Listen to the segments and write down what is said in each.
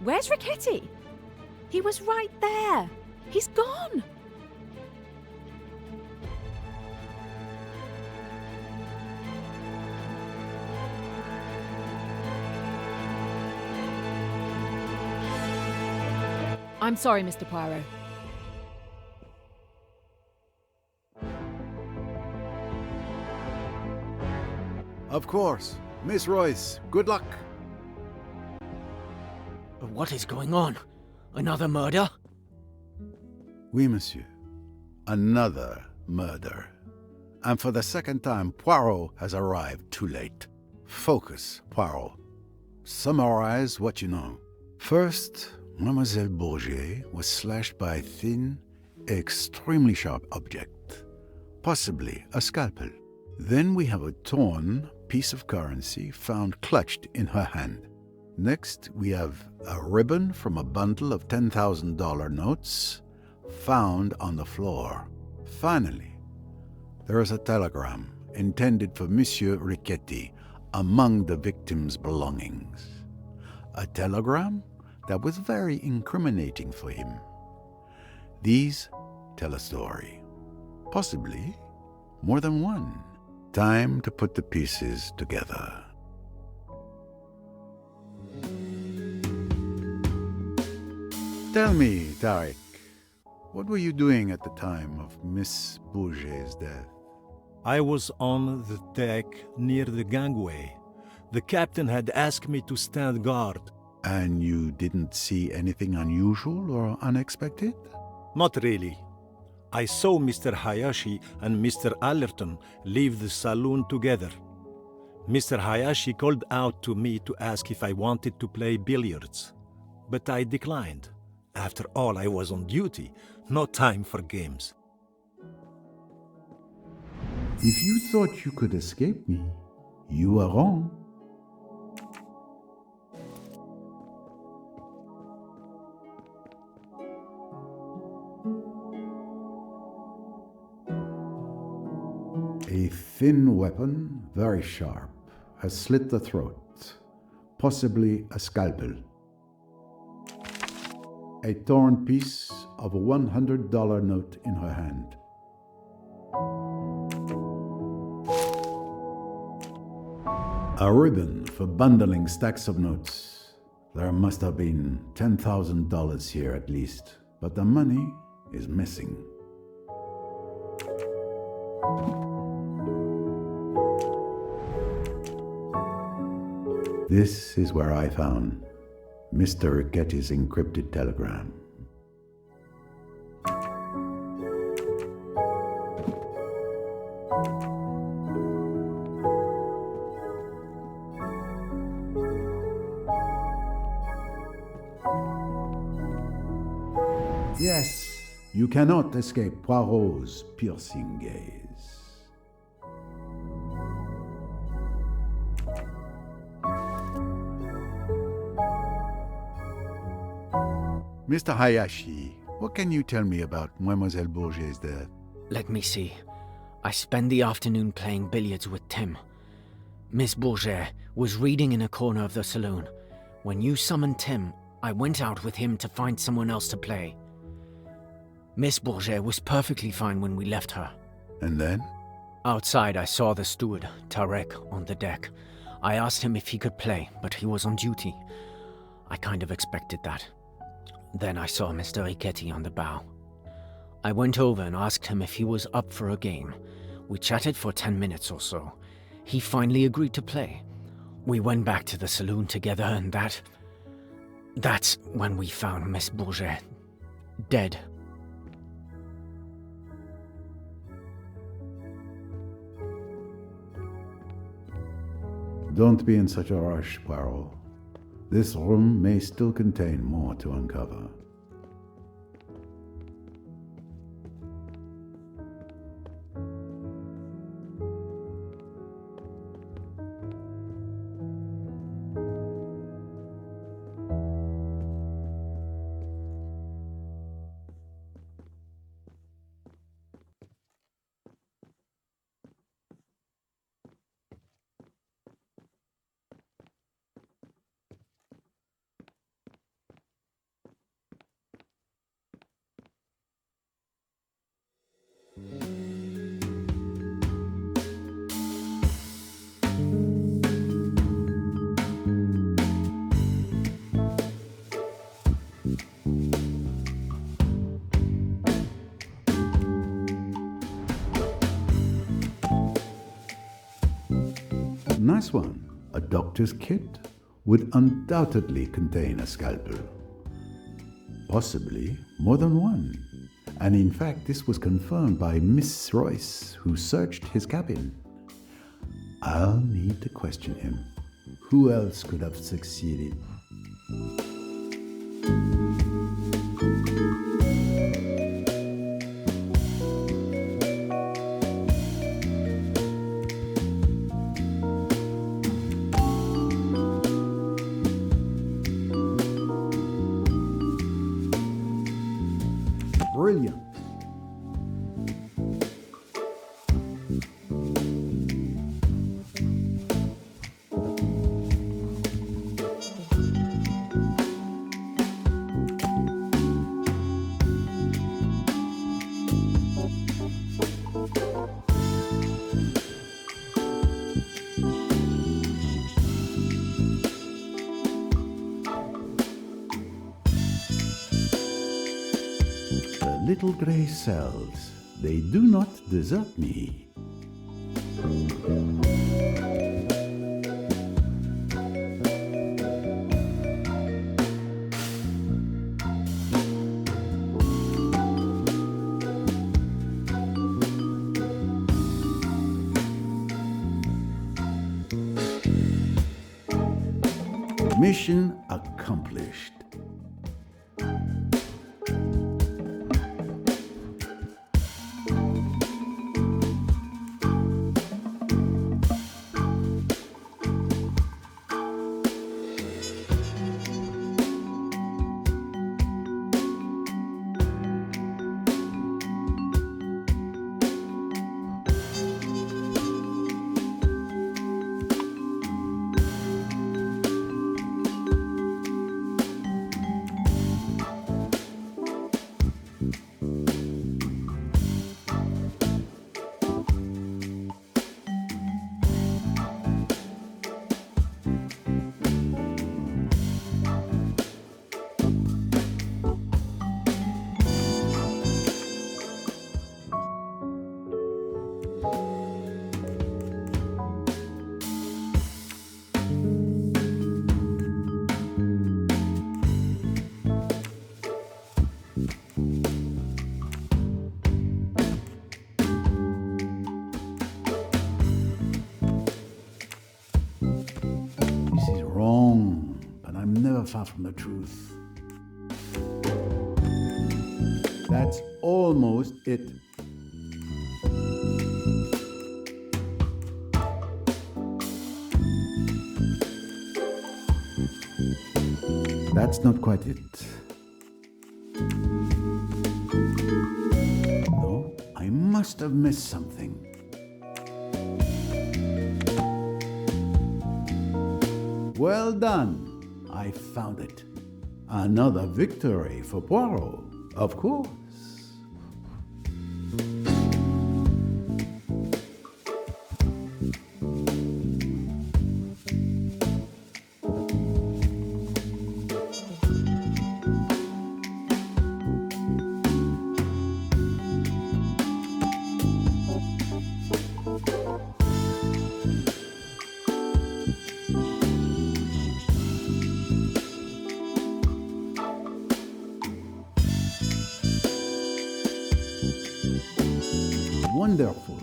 Where's Riccati? He was right there. He's gone. I'm sorry, Mr. Poirot. Of course. Miss Royce, good luck. What is going on? Another murder? Oui, monsieur. Another murder. And for the second time, Poirot has arrived too late. Focus, Poirot. Summarize what you know. First, Mademoiselle Bourget was slashed by a thin, extremely sharp object. Possibly a scalpel. Then we have a torn piece of currency found clutched in her hand. Next, we have a ribbon from a bundle of $10,000 notes found on the floor. Finally, there is a telegram intended for Monsieur Riccati among the victim's belongings. A telegram that was very incriminating for him. These tell a story. Possibly more than one. Time to put the pieces together. Tell me, Tariq, what were you doing at the time of Miss Bourget's death? I was on the deck near the gangway. The captain had asked me to stand guard. And you didn't see anything unusual or unexpected? Not really. I saw Mr. Hayashi and Mr. Allerton leave the saloon together. Mr. Hayashi called out to me to ask if I wanted to play billiards, but I declined. After all, I was on duty, no time for games. If you thought you could escape me, you were wrong. A thin weapon, very sharp, has slit the throat, possibly a scalpel. A torn piece of a $100 note in her hand. A ribbon for bundling stacks of notes. There must have been $10,000 here at least, but the money is missing. This is where I found Mr. Riccati's encrypted telegram. Yes, you cannot escape Poirot's piercing gaze. Mr. Hayashi, what can you tell me about Mademoiselle Bourget's death? Let me see. I spent the afternoon playing billiards with Tim. Miss Bourget was reading in a corner of the saloon. When you summoned Tim, I went out with him to find someone else to play. Miss Bourget was perfectly fine when we left her. And then? Outside, I saw the steward, Tarek, on the deck. I asked him if he could play, but he was on duty. I kind of expected that. Then I saw Mr. Riccati on the bow. I went over and asked him if he was up for a game. We chatted for 10 minutes or so. He finally agreed to play. We went back to the saloon together and that's when we found Miss Bourget dead. Don't be in such a rush, Poirot. This room may still contain more to uncover. Nice one. A doctor's kit would undoubtedly contain a scalpel. Possibly more than one. And in fact, this was confirmed by Miss Royce, who searched his cabin. I'll need to question him. Who else could have succeeded? Brilliant. The little gray cells, they do not desert me. Mission accomplished. This is wrong, but I'm never far from the truth. That's almost it. That's not quite it. No, I must have missed something. Well done. I found it. Another victory for Poirot, of course. Wonderful.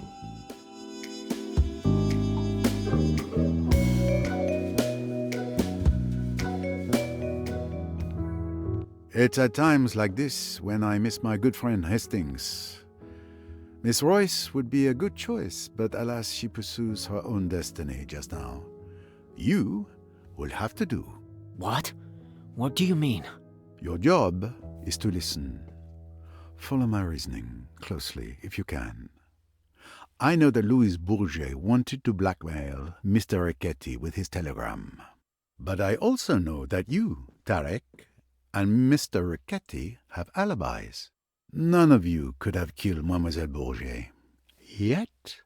It's at times like this when I miss my good friend Hastings. Miss Royce would be a good choice, but alas, she pursues her own destiny just now. You will have to do. What? What do you mean? Your job is to listen. Follow my reasoning closely if you can. I know that Louis Bourget wanted to blackmail Mr. Riquetti with his telegram. But I also know that you, Tarek, and Mr. Riquetti have alibis. None of you could have killed Mademoiselle Bourget. Yet,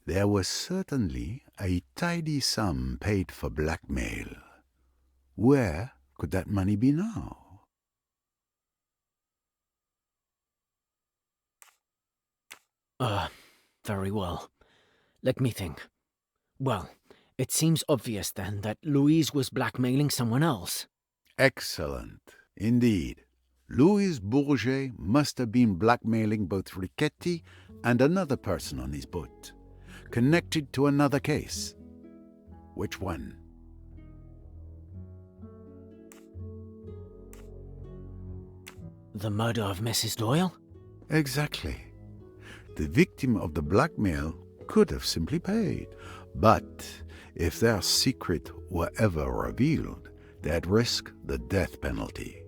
there was certainly a tidy sum paid for blackmail. Where could that money be now? Very well. Let me think. Well, It seems obvious then that Louise was blackmailing someone else. Excellent. Indeed. Louis Bourget must have been blackmailing both Riquetti and another person on his boat, connected to another case. Which one? The murder of Mrs. Doyle? Exactly. The victim of the blackmail could have simply paid, but if their secret were ever revealed, they'd risk the death penalty.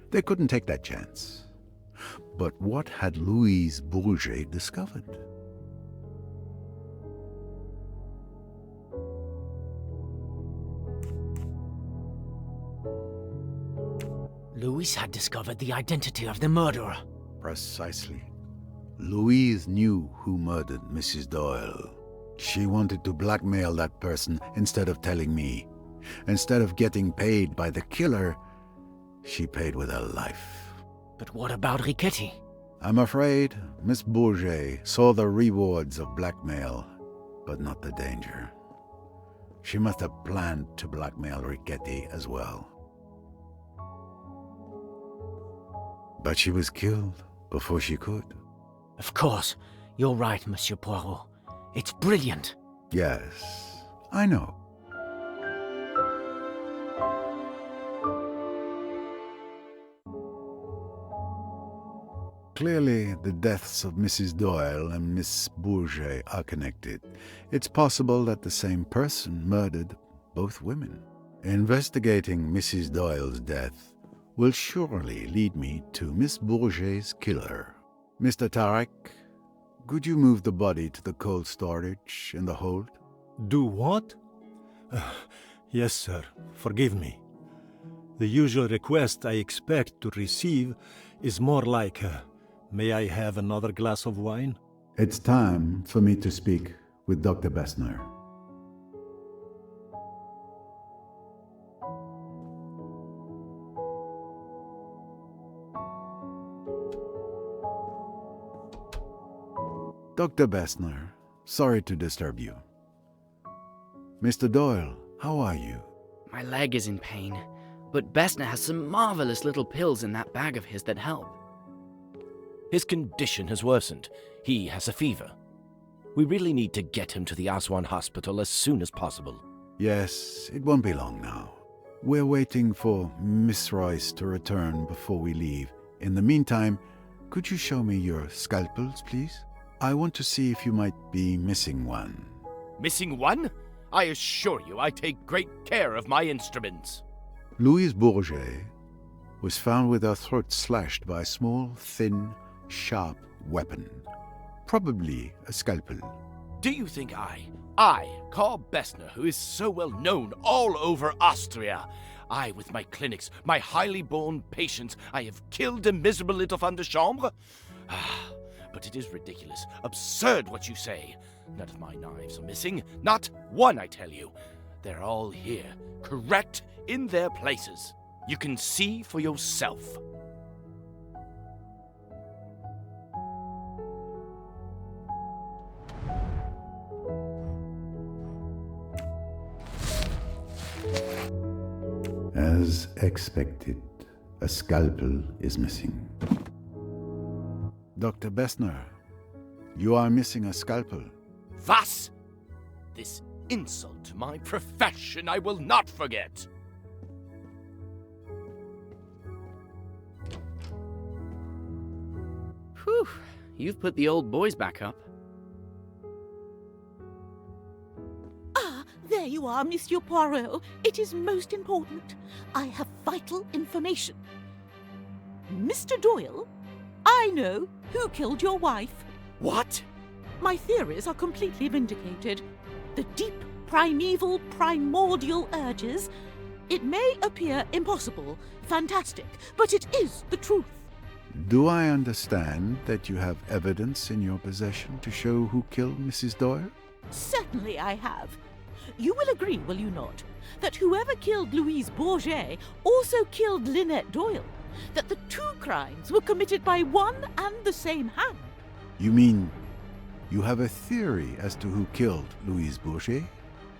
They couldn't take that chance. But what had Louise Bourget discovered? Louise had discovered the identity of the murderer. Precisely. Louise knew who murdered Mrs. Doyle. She wanted to blackmail that person instead of telling me. Instead of getting paid by the killer, she paid with her life. But what about Riquetti? I'm afraid Miss Bourget saw the rewards of blackmail, but not the danger. She must have planned to blackmail Riquetti as well. But she was killed before she could. Of course. You're right, Monsieur Poirot. It's brilliant. Yes, I know. Clearly, the deaths of Mrs. Doyle and Miss Bourget are connected. It's possible that the same person murdered both women. Investigating Mrs. Doyle's death will surely lead me to Miss Bourget's killer. Mr. Tarek, could you move the body to the cold storage in the hold? Do what? Yes, sir. Forgive me. The usual request I expect to receive is more like, may I have another glass of wine? It's time for me to speak with Dr. Bessner. Dr. Bessner, sorry to disturb you. Mr. Doyle, how are you? My leg is in pain, but Bessner has some marvelous little pills in that bag of his that help. His condition has worsened. He has a fever. We really need to get him to the Aswan hospital as soon as possible. Yes, it won't be long now. We're waiting for Miss Royce to return before we leave. In the meantime, could you show me your scalpels, please? I want to see if you might be missing one. Missing one? I assure you I take great care of my instruments. Louise Bourget was found with her throat slashed by a small, thin, sharp weapon. Probably a scalpel. Do you think I, Carl Bessner, who is so well known all over Austria, I, with my clinics, my highly born patients, I have killed a miserable little femme de chambre? But it is ridiculous, absurd what you say. None of my knives are missing. Not one, I tell you. They're all here, correct in their places. You can see for yourself. As expected, a scalpel is missing. Dr. Bessner, you are missing a scalpel. Was? This insult to my profession I will not forget. Whew, you've put the old boys back up. There you are, Monsieur Poirot. It is most important. I have vital information. Mr. Doyle, I know who killed your wife. What? My theories are completely vindicated. The deep, primeval, primordial urges. It may appear impossible, fantastic, but it is the truth. Do I understand that you have evidence in your possession to show who killed Mrs. Doyle? Certainly I have. You will agree, will you not, that whoever killed Louise Bourget also killed Lynette Doyle? That the two crimes were committed by one and the same hand? You mean you have a theory as to who killed Louise Bourget?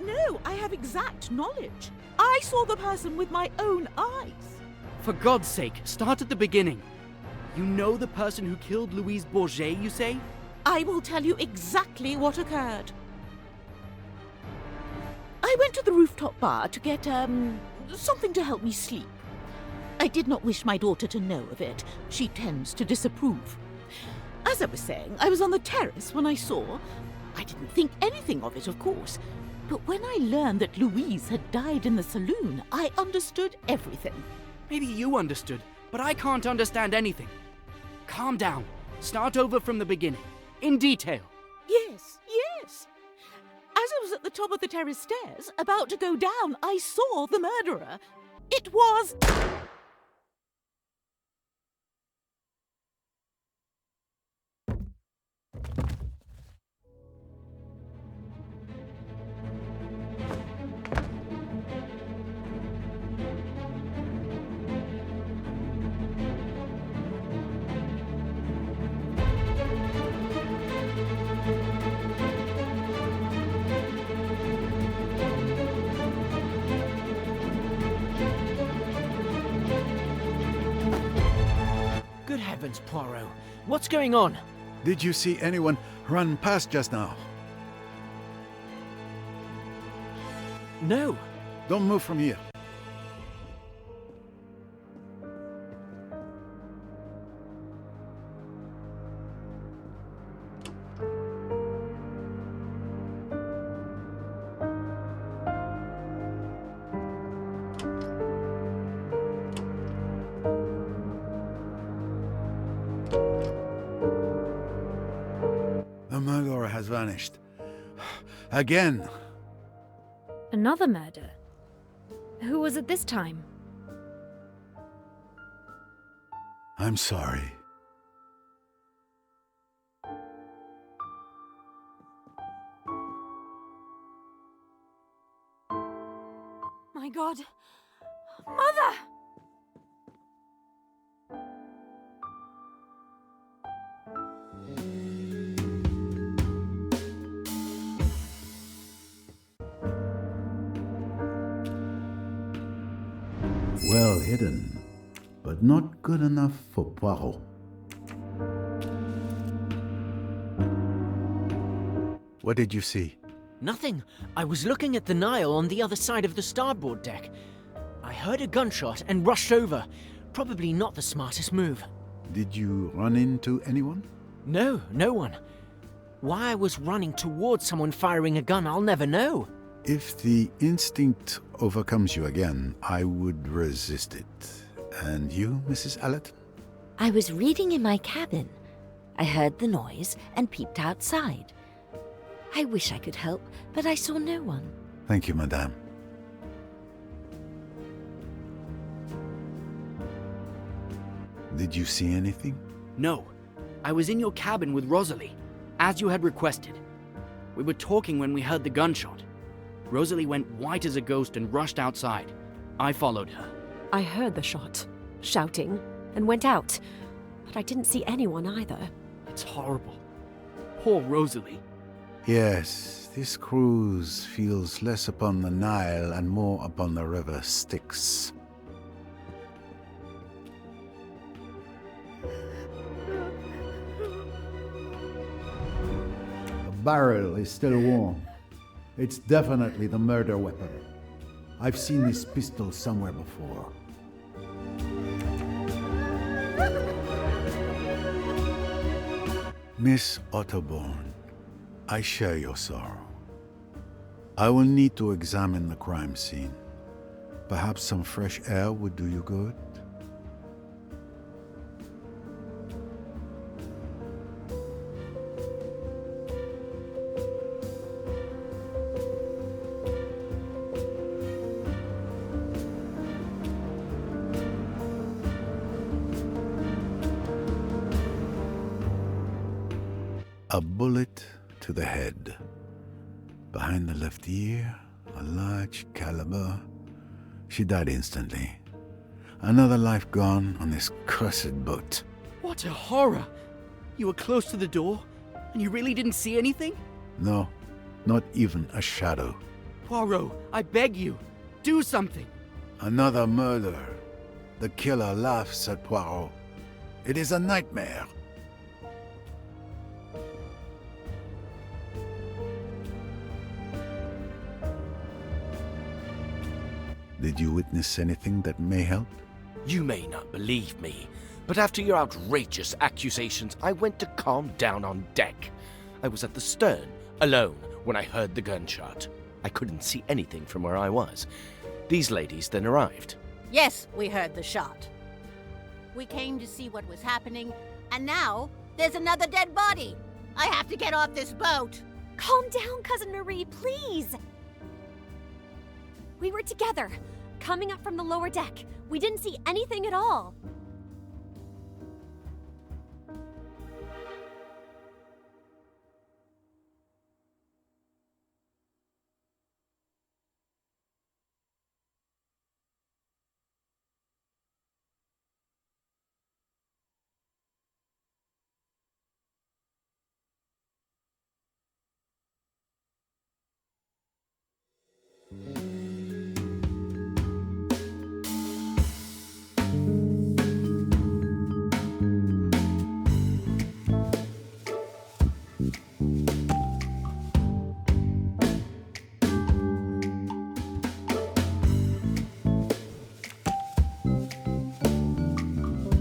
No, I have exact knowledge. I saw the person with my own eyes. For God's sake, start at the beginning. You know the person who killed Louise Bourget, you say? I will tell you exactly what occurred. I went to the rooftop bar to get, something to help me sleep. I did not wish my daughter to know of it. She tends to disapprove. As I was saying, I was on the terrace when I saw. I didn't think anything of it, of course. But when I learned that Louise had died in the saloon, I understood everything. Maybe you understood, but I can't understand anything. Calm down. Start over from the beginning. In detail. Yes, yes. As I was at the top of the terrace stairs, about to go down, I saw the murderer. It was... Good heavens, Poirot. What's going on? Did you see anyone run past just now? No. Don't move from here. The murderer has vanished. Again. Another murder? Who was it this time? I'm sorry. My God. Mother! Well hidden, but not good enough for Poirot. What did you see? Nothing. I was looking at the Nile on the other side of the starboard deck. I heard a gunshot and rushed over. Probably not the smartest move. Did you run into anyone? No, no one. Why I was running towards someone firing a gun, I'll never know. If the instinct overcomes you again, I would resist it. And you, Mrs. Allerton? I was reading in my cabin. I heard the noise and peeped outside. I wish I could help, but I saw no one. Thank you, madame. Did you see anything? No. I was in your cabin with Rosalie, as you had requested. We were talking when we heard the gunshot. Rosalie went white as a ghost and rushed outside. I followed her. I heard the shot, shouting, and went out, but I didn't see anyone either. It's horrible. Poor Rosalie. Yes, this cruise feels less upon the Nile and more upon the river Styx. The barrel is still warm. It's definitely the murder weapon. I've seen this pistol somewhere before. Miss Otterborn, I share your sorrow. I will need to examine the crime scene. Perhaps some fresh air would do you good? A bullet to the head. Behind the left ear, a large caliber. She died instantly. Another life gone on this cursed boat. What a horror! You were close to the door, and you really didn't see anything? No, not even a shadow. Poirot, I beg you, do something. Another murder. The killer laughs at Poirot. It is a nightmare. Did you witness anything that may help? You may not believe me, but after your outrageous accusations, I went to calm down on deck. I was at the stern, alone, when I heard the gunshot. I couldn't see anything from where I was. These ladies then arrived. Yes, we heard the shot. We came to see what was happening, and now there's another dead body. I have to get off this boat. Calm down, Cousin Marie, please. We were together, coming up from the lower deck. We didn't see anything at all.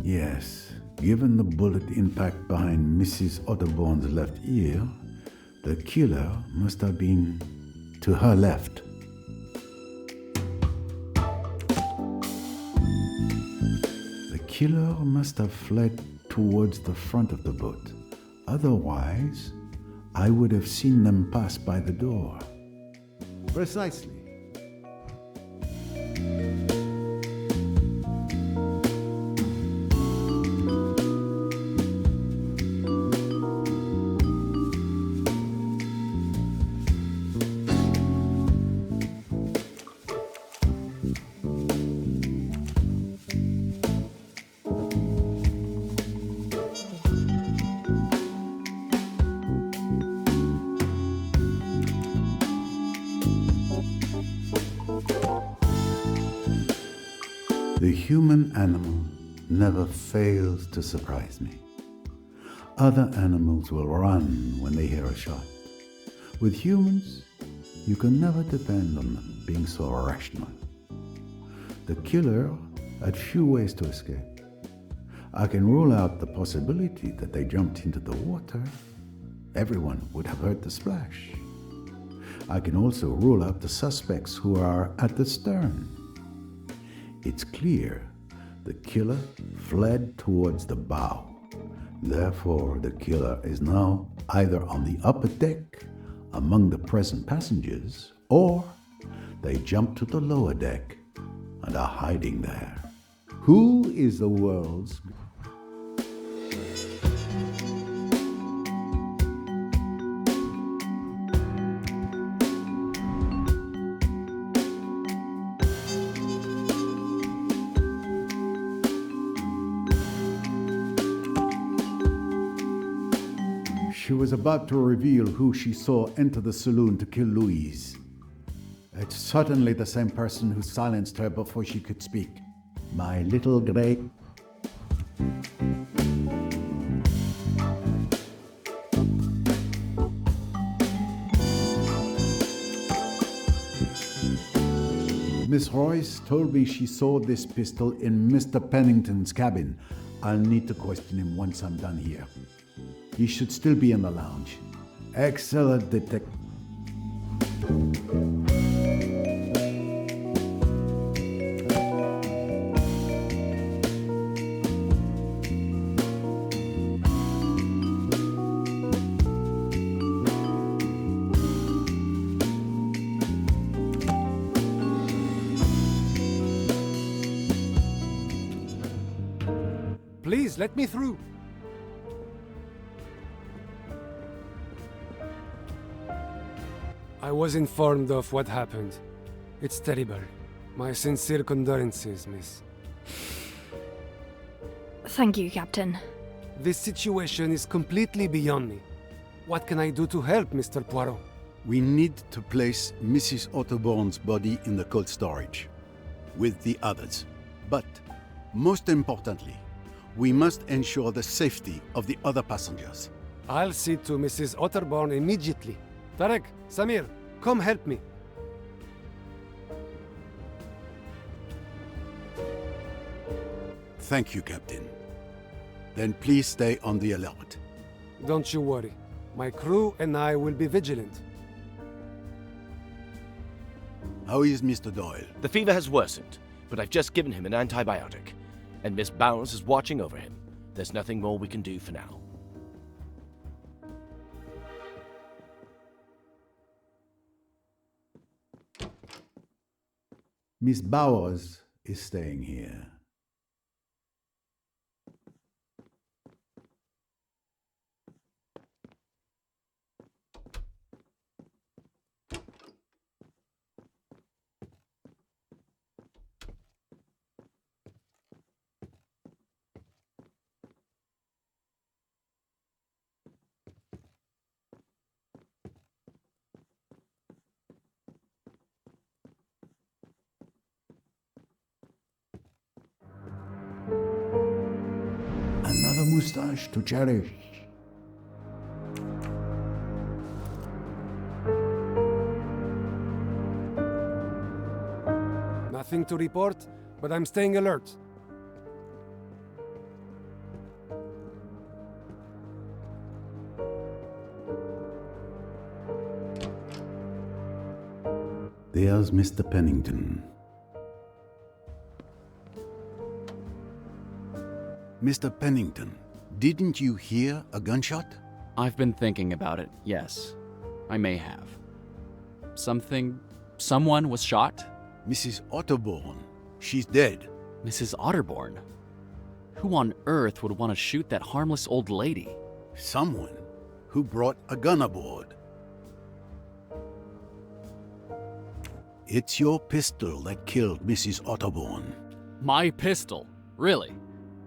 Yes, given the bullet impact behind Mrs. Otterbourne's left ear, the killer must have been to her left. The killer must have fled towards the front of the boat. Otherwise, I would have seen them pass by the door. Precisely. The human animal never fails to surprise me. Other animals will run when they hear a shot. With humans, you can never depend on them being so rational. The killer had few ways to escape. I can rule out the possibility that they jumped into the water. Everyone would have heard the splash. I can also rule out the suspects who are at the stern. It's clear the killer fled towards the bow. Therefore, the killer is now either on the upper deck among the present passengers, or they jumped to the lower deck and are hiding there. Who is the world's She was about to reveal who she saw enter the saloon to kill Louise. It's certainly the same person who silenced her before she could speak. My little grey... Miss Royce told me she saw this pistol in Mr. Pennington's cabin. I'll need to question him once I'm done here. He should still be in the lounge. Excellent detective. Please, let me through. I was informed of what happened. It's terrible. My sincere condolences, miss. Thank you, Captain. This situation is completely beyond me. What can I do to help, Mr. Poirot? We need to place Mrs. Otterborn's body in the cold storage with the others. But most importantly, we must ensure the safety of the other passengers. I'll see to Mrs. Otterborn immediately. Tarek, Samir, come help me. Thank you, Captain. Then please stay on the alert. Don't you worry. My crew and I will be vigilant. How is Mr. Doyle? The fever has worsened, but I've just given him an antibiotic, and Miss Bowers is watching over him. There's nothing more we can do for now. Miss Bowers is staying here. Another moustache to cherish. Nothing to report, but I'm staying alert. There's Mr. Pennington. Mr. Pennington, didn't you hear a gunshot? I've been thinking about it, yes. I may have. Someone was shot? Mrs. Otterborn. She's dead. Mrs. Otterborn? Who on earth would want to shoot that harmless old lady? Someone who brought a gun aboard. It's your pistol that killed Mrs. Otterborn. My pistol? Really?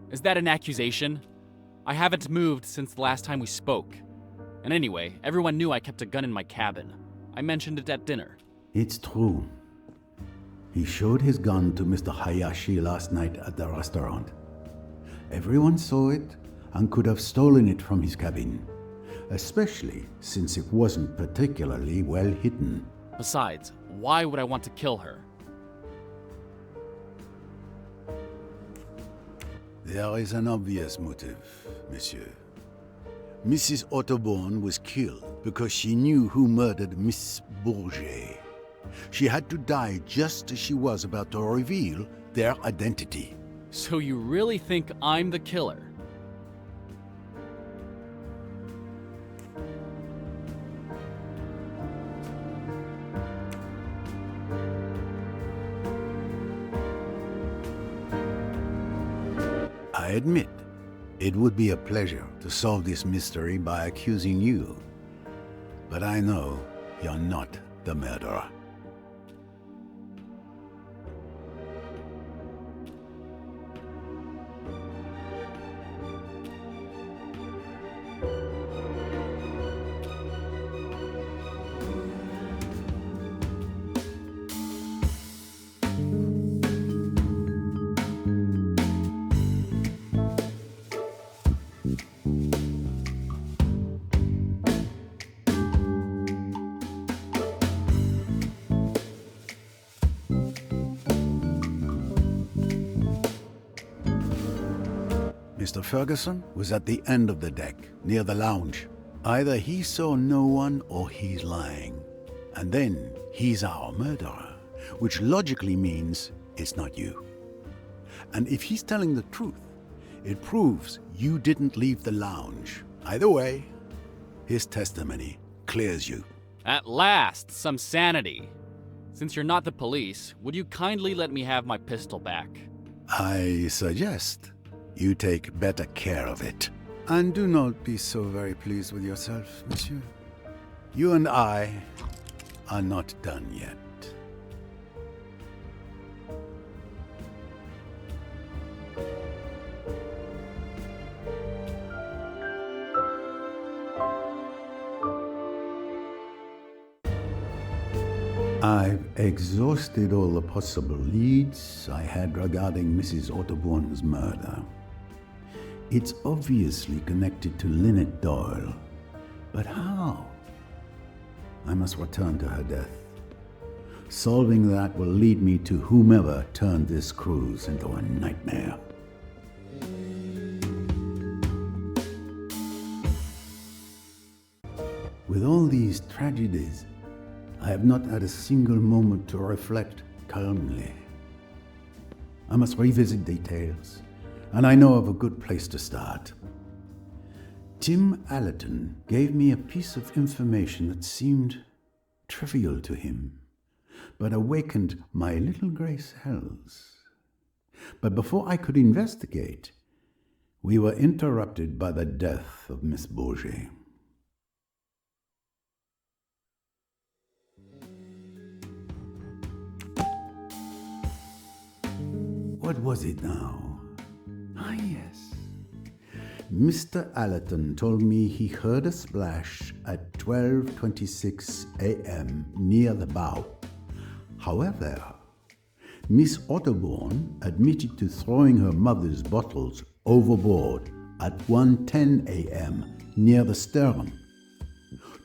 Is that an accusation? I haven't moved since the last time we spoke. And anyway, everyone knew I kept a gun in my cabin. I mentioned it at dinner. It's true. He showed his gun to Mr. Hayashi last night at the restaurant. Everyone saw it and could have stolen it from his cabin, especially since it wasn't particularly well hidden. Besides, why would I want to kill her? There is an obvious motive, monsieur. Mrs. Otterborn was killed because she knew who murdered Miss Bourget. She had to die just as she was about to reveal their identity. So you really think I'm the killer? I admit, it would be a pleasure to solve this mystery by accusing you. But I know you're not the murderer. Mr. Ferguson was at the end of the deck, near the lounge. Either he saw no one or he's lying. And then he's our murderer, which logically means it's not you. And if he's telling the truth, it proves you didn't leave the lounge. Either way, his testimony clears you. At last, some sanity. Since you're not the police, would you kindly let me have my pistol back? I suggest you take better care of it. And do not be so very pleased with yourself, monsieur. You and I are not done yet. I've exhausted all the possible leads I had regarding Mrs. Otterbourne's murder. It's obviously connected to Lynette Doyle. But how? I must return to her death. Solving that will lead me to whomever turned this cruise into a nightmare. With all these tragedies, I have not had a single moment to reflect calmly. I must revisit details, and I know of a good place to start. Tim Allerton gave me a piece of information that seemed trivial to him, but awakened my little grey cells. But before I could investigate, we were interrupted by the death of Miss Bourget. What was it now? Ah, yes. Mr. Allerton told me he heard a splash at 12:26 a.m. near the bow. However, Miss Otterbourne admitted to throwing her mother's bottles overboard at 1:10 a.m. near the stern.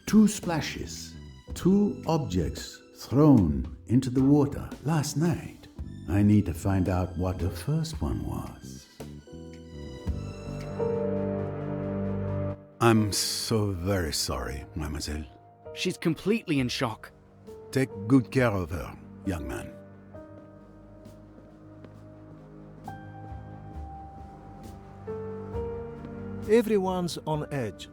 2 splashes, 2 objects thrown into the water last night. I need to find out what the first one was. I'm so very sorry, mademoiselle. She's completely in shock. Take good care of her, young man. Everyone's on edge.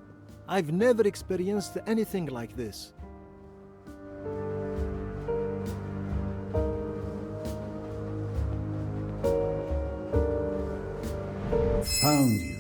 I've never experienced anything like this. Found you.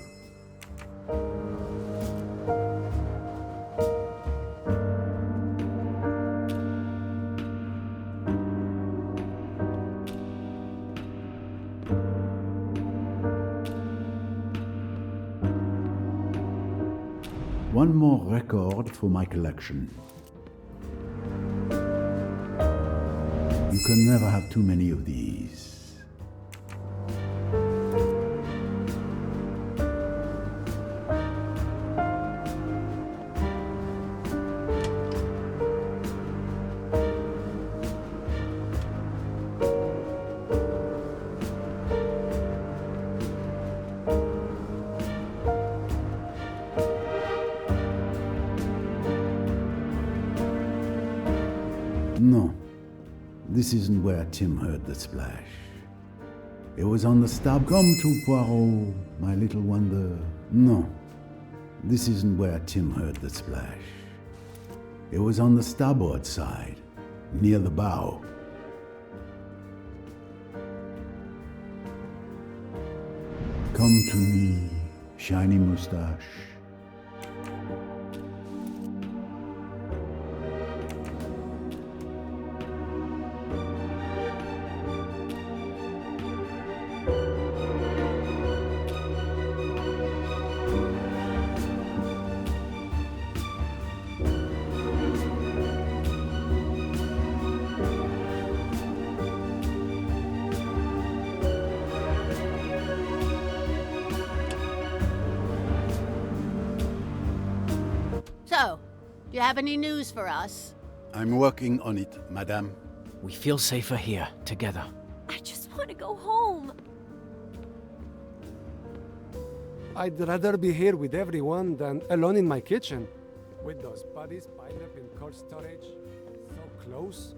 One more record for my collection. You can never have too many of these. No, this isn't where Tim heard the splash. It was on the starboard. Come to Poirot, my little wonder. No, this isn't where Tim heard the splash. It was on the starboard side, near the bow. Come to me, shiny mustache. So, do you have any news for us? I'm working on it, madame. We feel safer here, together. I just want to go home. I'd rather be here with everyone than alone in my kitchen. With those bodies piled up in cold storage, so close.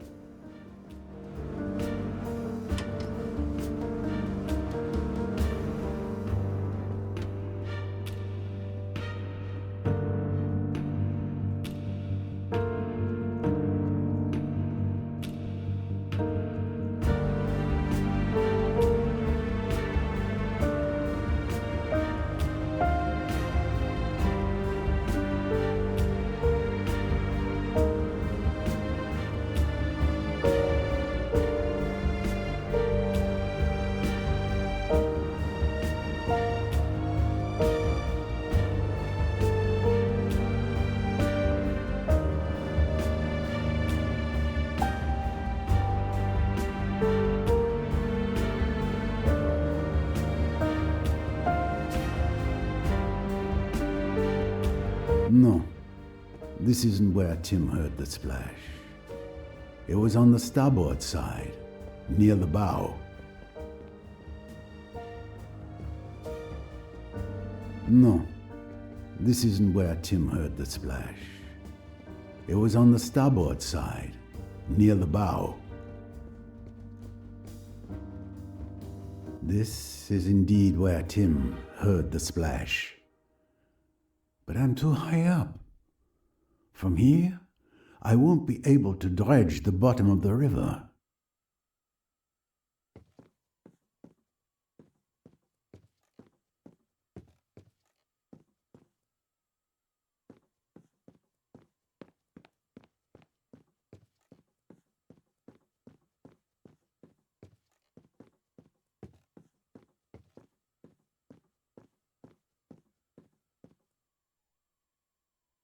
No, this isn't where Tim heard the splash. It was on the starboard side, near the bow. No, this isn't where Tim heard the splash. It was on the starboard side, near the bow. This is indeed where Tim heard the splash. But I'm too high up. From here, I won't be able to dredge the bottom of the river.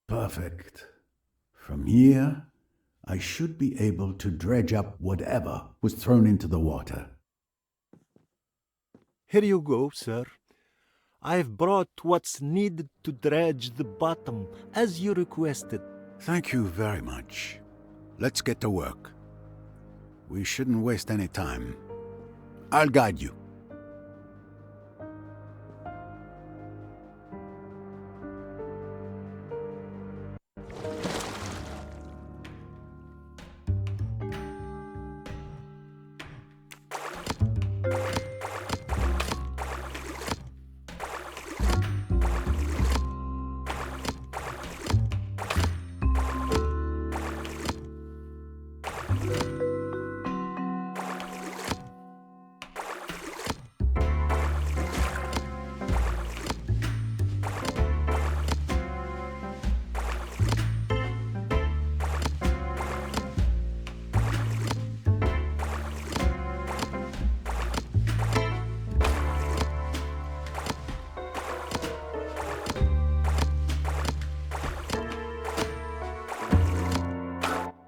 Perfect. From here, I should be able to dredge up whatever was thrown into the water. Here you go, sir. I've brought what's needed to dredge the bottom, as you requested. Thank you very much. Let's get to work. We shouldn't waste any time. I'll guide you.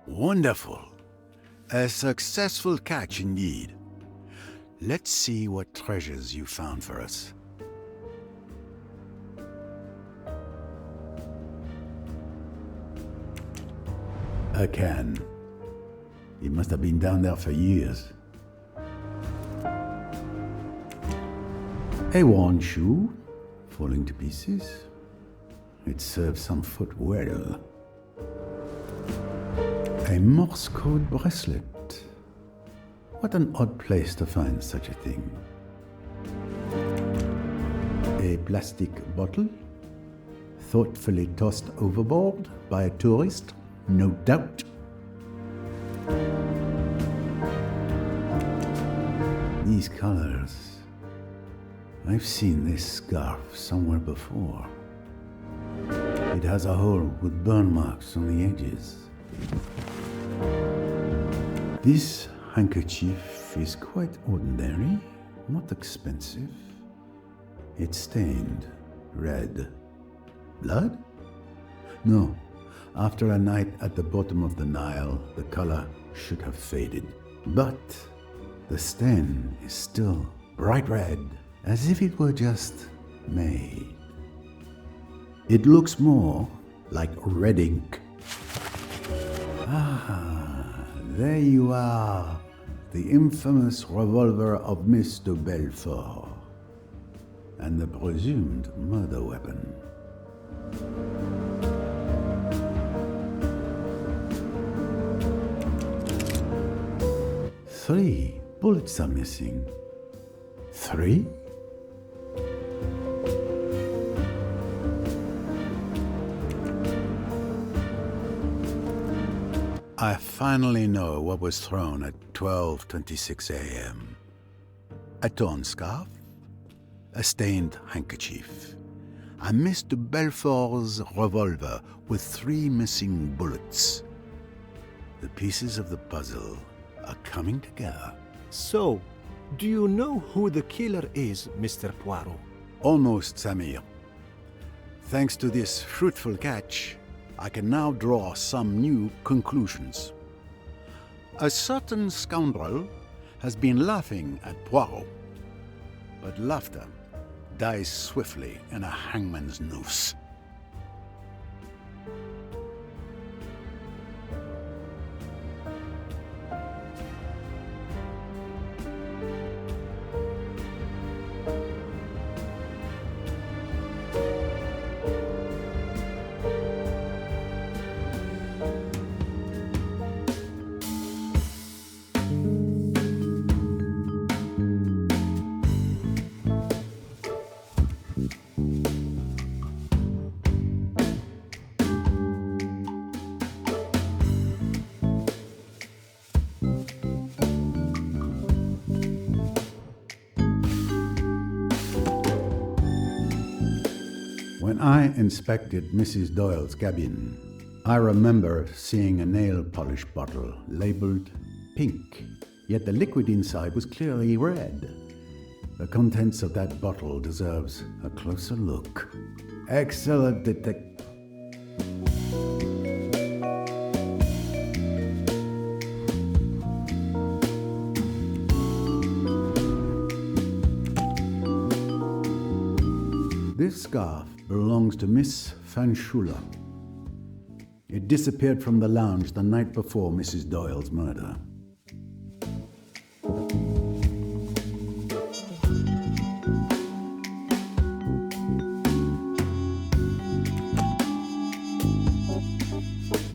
Wonderful. A successful catch indeed. Let's see what treasures you found for us. A can. It must have been down there for years. A worn shoe, falling to pieces. It serves some foot well. A Morse code bracelet. What an odd place to find such a thing. A plastic bottle, thoughtfully tossed overboard by a tourist, no doubt. These colors. I've seen this scarf somewhere before. It has a hole with burn marks on the edges. This handkerchief is quite ordinary, not expensive. It's stained red. Blood? No. After a night at the bottom of the Nile, the color should have faded. But the stain is still bright red, as if it were just made. It looks more like red ink. Ah, there you are, the infamous revolver of Mr. Belfort, and the presumed murder weapon. 3 bullets are missing. 3? I finally know what was thrown at 12:26 a.m. A torn scarf, a stained handkerchief, and Mr. Belfort's revolver with 3 missing bullets. The pieces of the puzzle are coming together. So, do you know who the killer is, Mr. Poirot? Almost, Samir. Thanks to this fruitful catch, I can now draw some new conclusions. A certain scoundrel has been laughing at Poirot, but laughter dies swiftly in a hangman's noose. When I inspected Mrs. Doyle's cabin, I remember seeing a nail polish bottle labeled pink, yet the liquid inside was clearly red. The contents of that bottle deserves a closer look. Excellent detective. This scarf belongs to Miss Fanchula. It disappeared from the lounge the night before Mrs. Doyle's murder.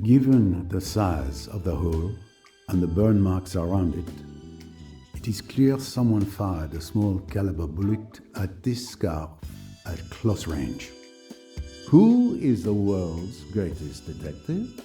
Given the size of the hole and the burn marks around it, it is clear someone fired a small caliber bullet at this scarf at close range. Who is the world's greatest detective?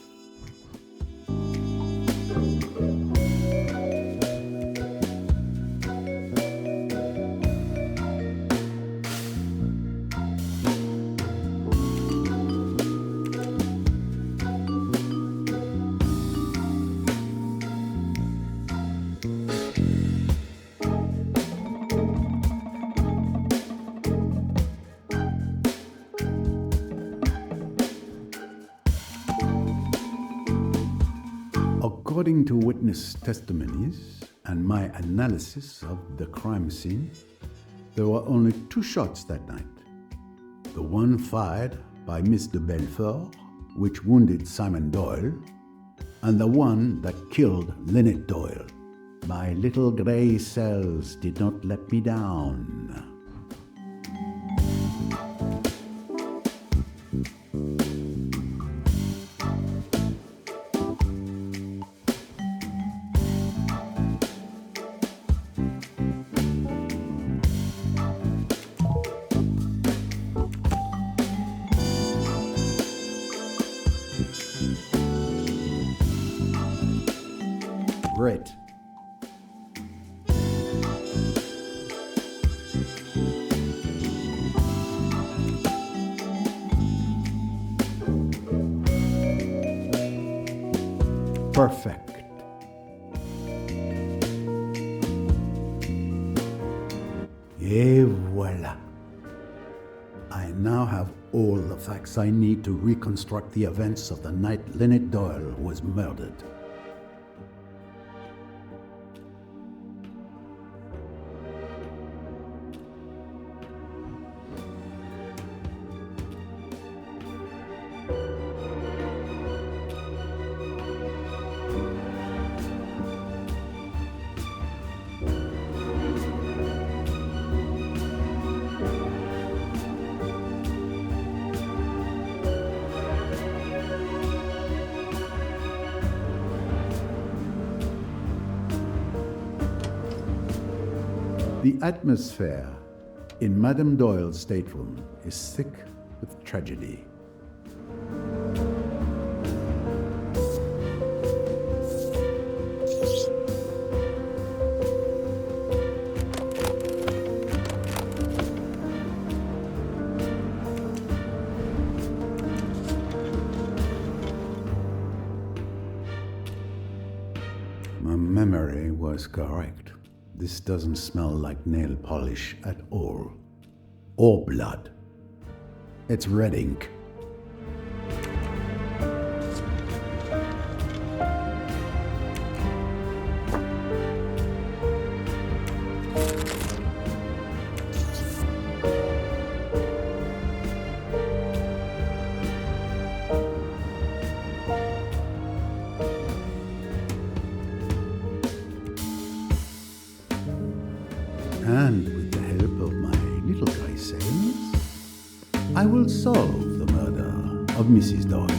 According to witness testimonies and my analysis of the crime scene, there were only 2 shots that night. The one fired by Miss de Belfort, which wounded Simon Doyle, and the one that killed Lynette Doyle. My little grey cells did not let me down. Great. Perfect. Et voilà. I now have all the facts I need to reconstruct the events of the night Lynette Doyle was murdered. The atmosphere in Madame Doyle's stateroom is thick with tragedy. My memory was correct. This doesn't smell like nail polish at all. Or blood. It's red ink. And with the help of my I will solve the murder of Mrs. Doyle.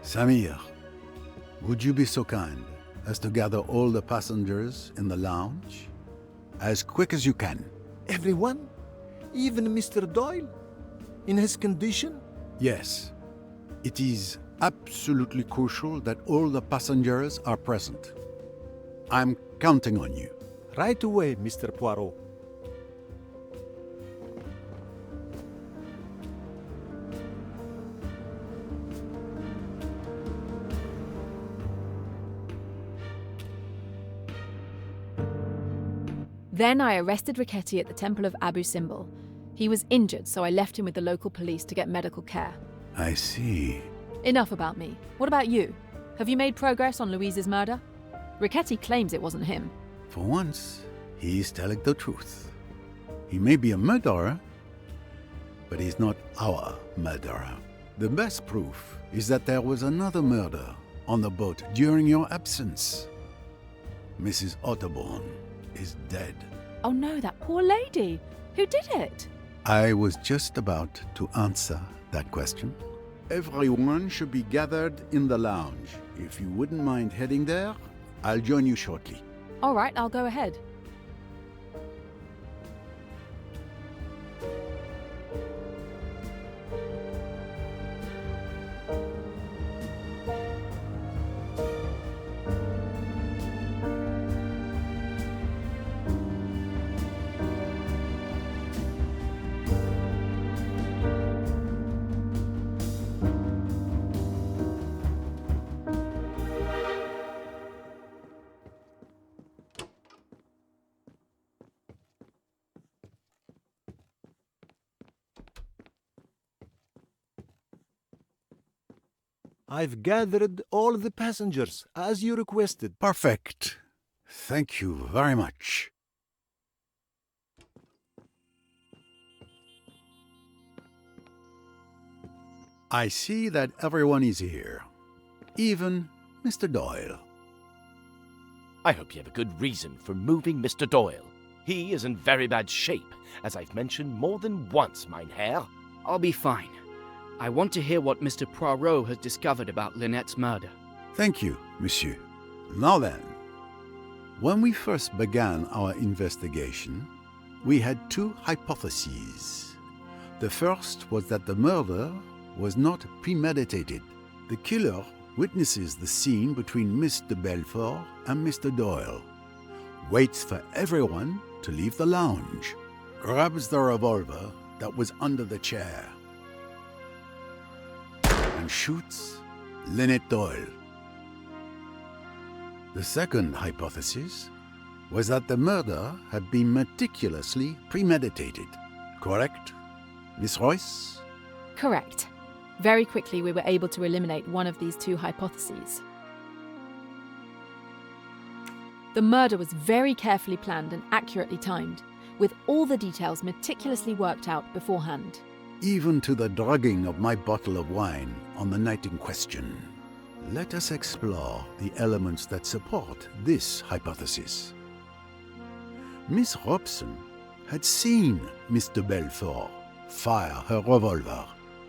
Samir, would you be so kind as to gather all the passengers in the lounge? As quick as you can. Everyone? Even Mr. Doyle? In his condition? Yes. It is absolutely crucial that all the passengers are present. I'm counting on you. Right away, Mr. Poirot. Then I arrested Riquetti at the Temple of Abu Simbel. He was injured, so I left him with the local police to get medical care. I see. Enough about me. What about you? Have you made progress on Louise's murder? Riquetti claims it wasn't him. For once, he is telling the truth. He may be a murderer, but he's not our murderer. The best proof is that there was another murder on the boat during your absence. Mrs. Otterborn is dead. Oh no, that poor lady. Who did it? I was just about to answer that question. Everyone should be gathered in the lounge. If you wouldn't mind heading there, I'll join you shortly. All right, I'll go ahead. I've gathered all the passengers, as you requested. Perfect. Thank you very much. I see that everyone is here. Even Mr. Doyle. I hope you have a good reason for moving Mr. Doyle. He is in very bad shape, as I've mentioned more than once, mein Herr. I'll be fine. I want to hear what Mr. Poirot has discovered about Lynette's murder. Thank you, monsieur. Now then, when we first began our investigation, we had two hypotheses. The first was that the murder was not premeditated. The killer witnesses the scene between Mr. Belfort and Mr. Doyle, waits for everyone to leave the lounge, grabs the revolver that was under the chair, and shoots Lynette Doyle. The second hypothesis was that the murder had been meticulously premeditated. Correct, Miss Royce? Correct. Very quickly, we were able to eliminate one of these two hypotheses. The murder was very carefully planned and accurately timed, with all the details meticulously worked out beforehand. Even to the drugging of my bottle of wine on the night in question. Let us explore the elements that support this hypothesis. Miss Robson had seen Mr. Belfort fire her revolver,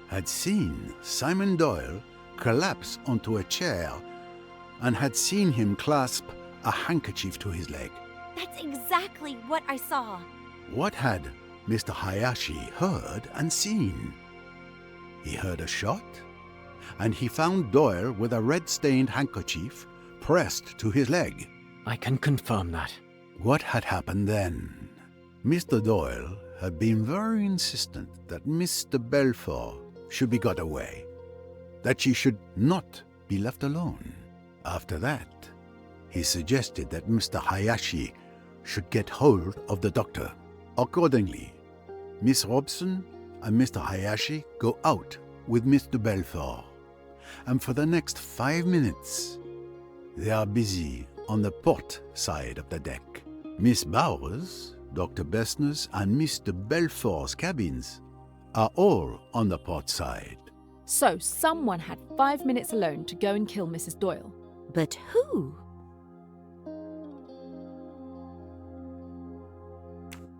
had seen Simon Doyle collapse onto a chair, and had seen him clasp a handkerchief to his leg. That's exactly what I saw. What had Mr. Hayashi heard and seen? He heard a shot, and he found Doyle with a red-stained handkerchief pressed to his leg. I can confirm that. What had happened then? Mr. Doyle had been very insistent that Mr. Belfort should be got away, that she should not be left alone. After that, he suggested that Mr. Hayashi should get hold of the doctor. Accordingly, Miss Robson and Mr. Hayashi go out with Mr. Belfort, and for the next 5 minutes, they are busy on the port side of the deck. Miss Bowers, Dr. Bessner's, and Mr. Belfort's cabins are all on the port side. So someone had 5 minutes alone to go and kill Mrs. Doyle. But who?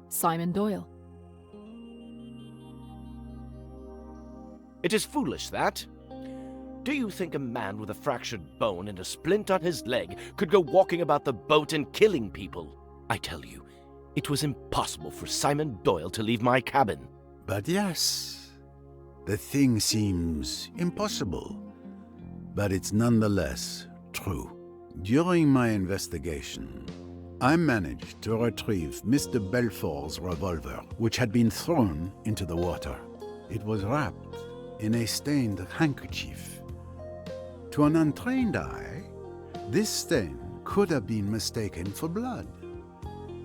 Simon Doyle. It is foolish, that. Do you think a man with a fractured bone and a splint on his leg could go walking about the boat and killing people? I tell you, it was impossible for Simon Doyle to leave my cabin. But yes, the thing seems impossible, but it's nonetheless true. During my investigation, I managed to retrieve Mr. Belfort's revolver, which had been thrown into the water. It was wrapped in a stained handkerchief. To an untrained eye, this stain could have been mistaken for blood.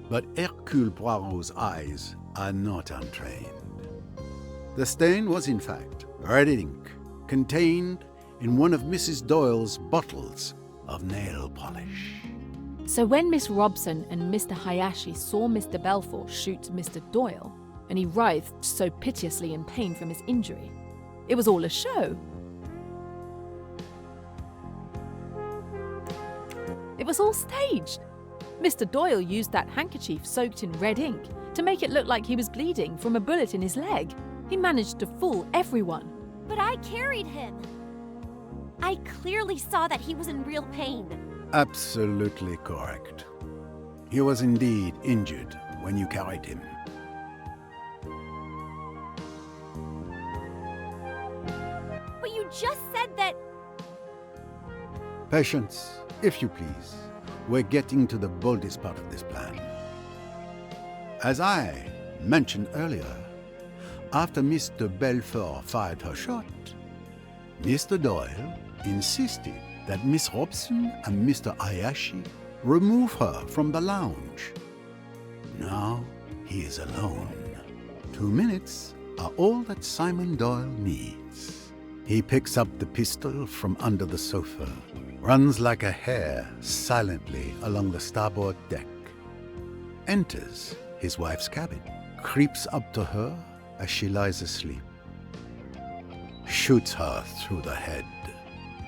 But Hercule Poirot's eyes are not untrained. The stain was in fact red ink contained in one of Mrs. Doyle's bottles of nail polish. So when Miss Robson and Mr. Hayashi saw Mr. Belfort shoot Mr. Doyle, and he writhed so piteously in pain from his injury, it was all a show. It was all staged. Mr. Doyle used that handkerchief soaked in red ink to make it look like he was bleeding from a bullet in his leg. He managed to fool everyone. But I carried him. I clearly saw that he was in real pain. Absolutely correct. He was indeed injured when you carried him. But you just said that... Patience, if you please. We're getting to the boldest part of this plan. As I mentioned earlier, after Mr. Belfort fired her shot, Mr. Doyle insisted that Miss Robson and Mr. Hayashi remove her from the lounge. Now he is alone. 2 minutes are all that Simon Doyle needs. He picks up the pistol from under the sofa, runs like a hare silently along the starboard deck, enters his wife's cabin, creeps up to her as she lies asleep, shoots her through the head,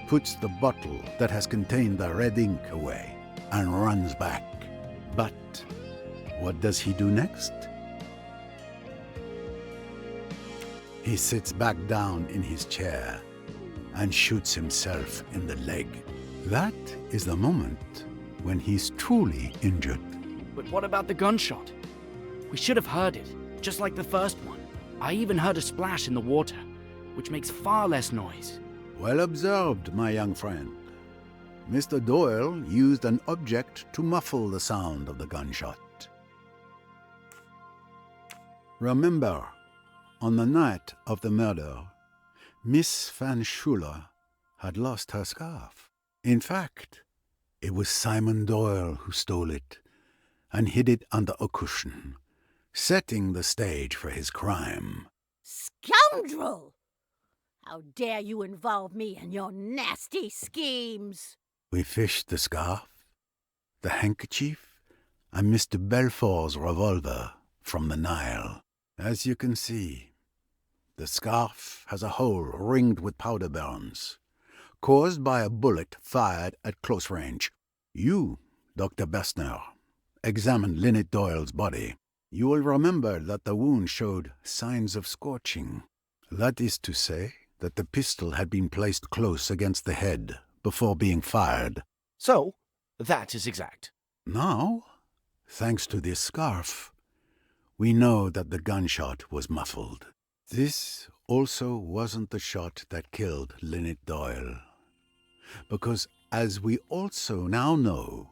puts the bottle that has contained the red ink away, and runs back. But what does he do next? He sits back down in his chair and shoots himself in the leg. That is the moment when he's truly injured. But what about the gunshot? We should have heard it, just like the first one. I even heard a splash in the water, which makes far less noise. Well observed, my young friend. Mr. Doyle used an object to muffle the sound of the gunshot. Remember, on the night of the murder, Miss Van Schuler had lost her scarf. In fact, it was Simon Doyle who stole it and hid it under a cushion, setting the stage for his crime. Scoundrel! How dare you involve me in your nasty schemes? We fished the scarf, the handkerchief, and Mr. Belfort's revolver from the Nile. As you can see, the scarf has a hole ringed with powder burns, caused by a bullet fired at close range. You, Dr. Bessner, examined Lynette Doyle's body. You will remember that the wound showed signs of scorching. That is to say that the pistol had been placed close against the head before being fired. So, that is exact. Now, thanks to this scarf, we know that the gunshot was muffled. This also wasn't the shot that killed Lynette Doyle, because as we also now know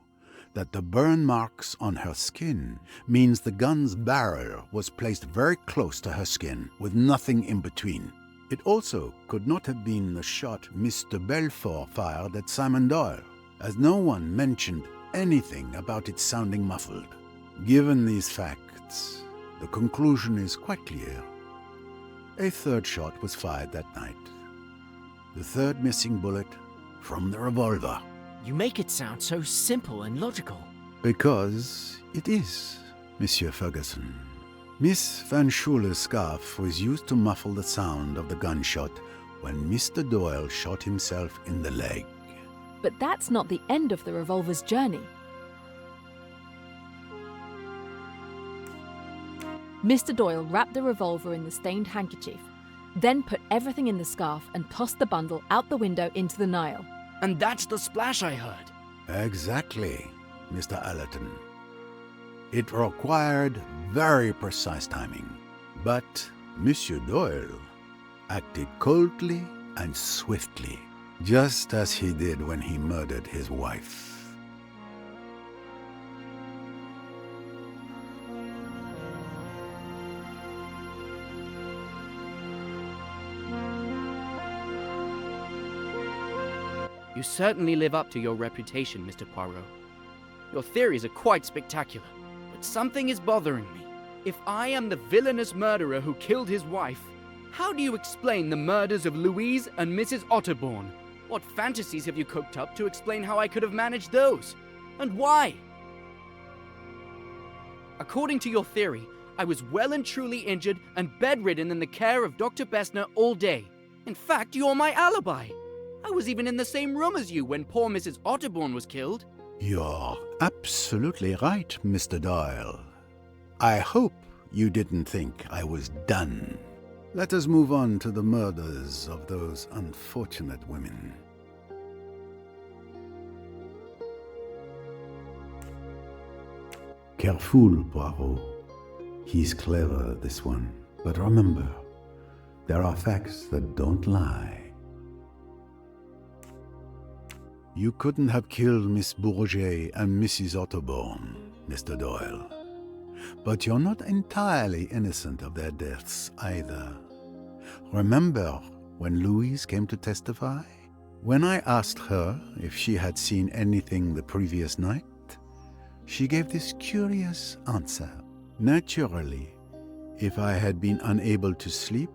that the burn marks on her skin means the gun's barrel was placed very close to her skin with nothing in between. It also could not have been the shot Mr. Belfort fired at Simon Doyle, as no one mentioned anything about it sounding muffled. Given these facts, the conclusion is quite clear. A third shot was fired that night. The third missing bullet from the revolver. You make it sound so simple and logical. Because it is, Monsieur Ferguson. Miss Van Schuler's scarf was used to muffle the sound of the gunshot when Mr. Doyle shot himself in the leg. But that's not the end of the revolver's journey. Mr. Doyle wrapped the revolver in the stained handkerchief, then put everything in the scarf and tossed the bundle out the window into the Nile. And that's the splash I heard. Exactly, Mr. Allerton. It required very precise timing, but Monsieur Doyle acted coldly and swiftly, just as he did when he murdered his wife. You certainly live up to your reputation, Mr. Poirot. Your theories are quite spectacular, but something is bothering me. If I am the villainous murderer who killed his wife, how do you explain the murders of Louise and Mrs. Otterbourne? What fantasies have you cooked up to explain how I could have managed those? And why? According to your theory, I was well and truly injured and bedridden in the care of Dr. Bessner all day. In fact, you're my alibi. I was even in the same room as you when poor Mrs. Otterbourne was killed. You're absolutely right, Mr. Doyle. I hope you didn't think I was done. Let us move on to the murders of those unfortunate women. Careful, Poirot. He's clever, this one. But remember, there are facts that don't lie. You couldn't have killed Miss Bourget and Mrs. Otterborn, Mr. Doyle. But you're not entirely innocent of their deaths either. Remember when Louise came to testify? When I asked her if she had seen anything the previous night, she gave this curious answer. Naturally, if I had been unable to sleep,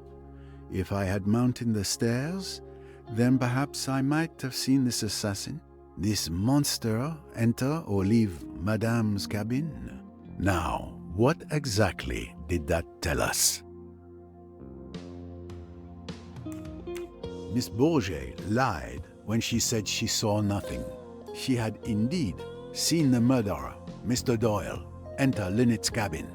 if I had mounted the stairs, then perhaps I might have seen this assassin, this monster, enter or leave Madame's cabin. Now, what exactly did that tell us? Miss Bourget lied when she said she saw nothing. She had indeed seen the murderer, Mr. Doyle, enter Lynette's cabin.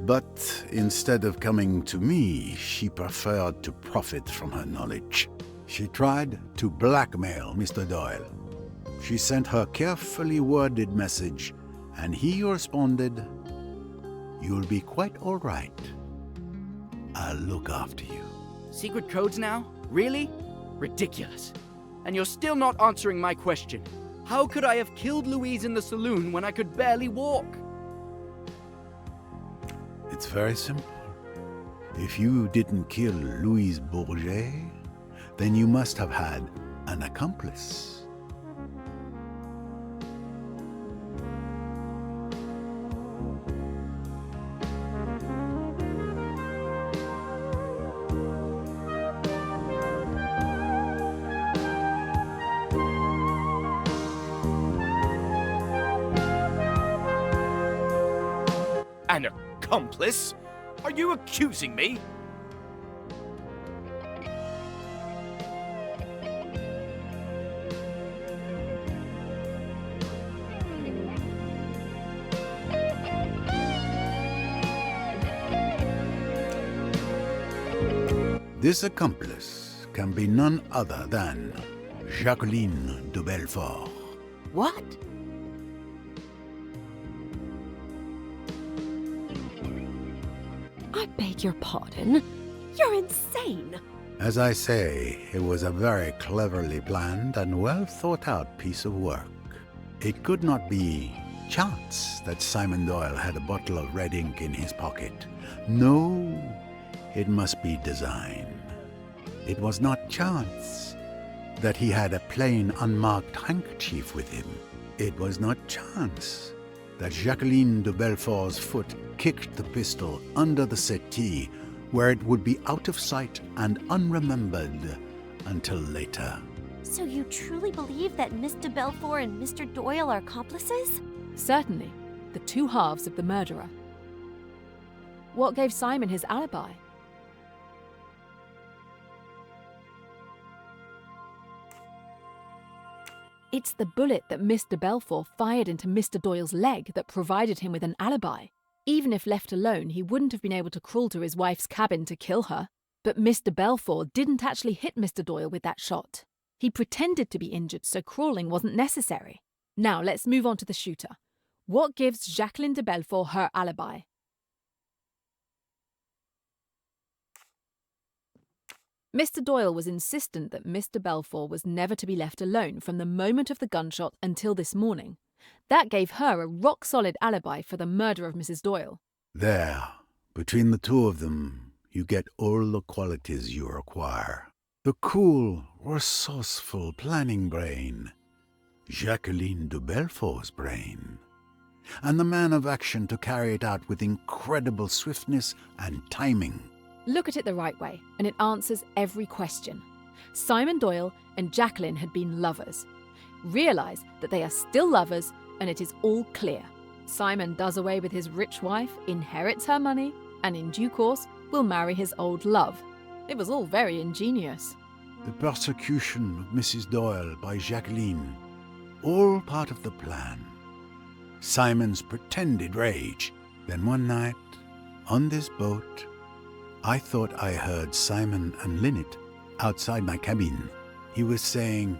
But instead of coming to me, she preferred to profit from her knowledge. She tried to blackmail Mr. Doyle. She sent her carefully worded message, and he responded, "You'll be quite all right. I'll look after you." Secret codes now? Really? Ridiculous. And you're still not answering my question. How could I have killed Louise in the saloon when I could barely walk? It's very simple. If you didn't kill Louise Bourget, then you must have had an accomplice. An accomplice? Are you accusing me? This accomplice can be none other than Jacqueline de Belfort. What? I beg your pardon? You're insane! As I say, it was a very cleverly planned and well thought out piece of work. It could not be chance that Simon Doyle had a bottle of red ink in his pocket. No, it must be design. It was not chance that he had a plain, unmarked handkerchief with him. It was not chance that Jacqueline de Belfort's foot kicked the pistol under the settee, where it would be out of sight and unremembered until later. So you truly believe that Miss de Belfort and Mr. Doyle are accomplices? Certainly, the two halves of the murderer. What gave Simon his alibi? It's the bullet that Miss de Belfort fired into Mr. Doyle's leg that provided him with an alibi. Even if left alone, he wouldn't have been able to crawl to his wife's cabin to kill her. But Miss de Belfort didn't actually hit Mr. Doyle with that shot. He pretended to be injured, so crawling wasn't necessary. Now let's move on to the shooter. What gives Jacqueline de Belfort her alibi? Mr. Doyle was insistent that Miss de Belfort was never to be left alone from the moment of the gunshot until this morning. That gave her a rock-solid alibi for the murder of Mrs. Doyle. There, between the two of them, you get all the qualities you require. The cool, resourceful planning brain, Jacqueline de Belfort's brain, and the man of action to carry it out with incredible swiftness and timing. Look at it the right way, and it answers every question. Simon Doyle and Jacqueline had been lovers. Realise that they are still lovers, and it is all clear. Simon does away with his rich wife, inherits her money, and in due course will marry his old love. It was all very ingenious. The persecution of Mrs. Doyle by Jacqueline, all part of the plan. Simon's pretended rage. Then one night, on this boat, I thought I heard Simon and Lynette outside my cabin. He was saying,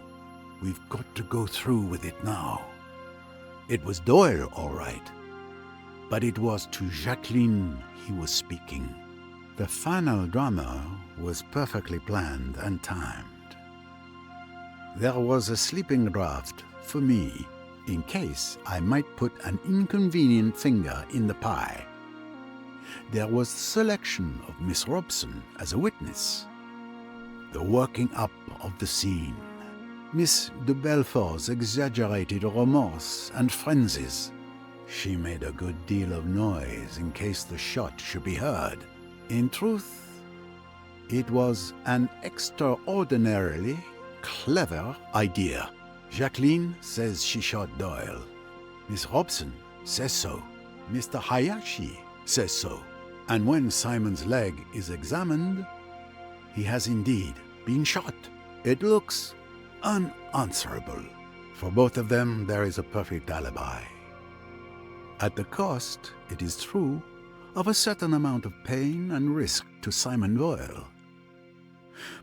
"We've got to go through with it now." It was Doyle, all right. But it was to Jacqueline he was speaking. The final drama was perfectly planned and timed. There was a sleeping draft for me in case I might put an inconvenient finger in the pie. There was the selection of Miss Robson as a witness. The working up of the scene. Miss de Belfort's exaggerated remorse and frenzies. She made a good deal of noise in case the shot should be heard. In truth, it was an extraordinarily clever idea. Jacqueline says she shot Doyle. Miss Robson says so. Mr. Hayashi says so. And when Simon's leg is examined, he has indeed been shot. It looks unanswerable. For both of them, there is a perfect alibi. At the cost, it is true, of a certain amount of pain and risk to Simon Doyle.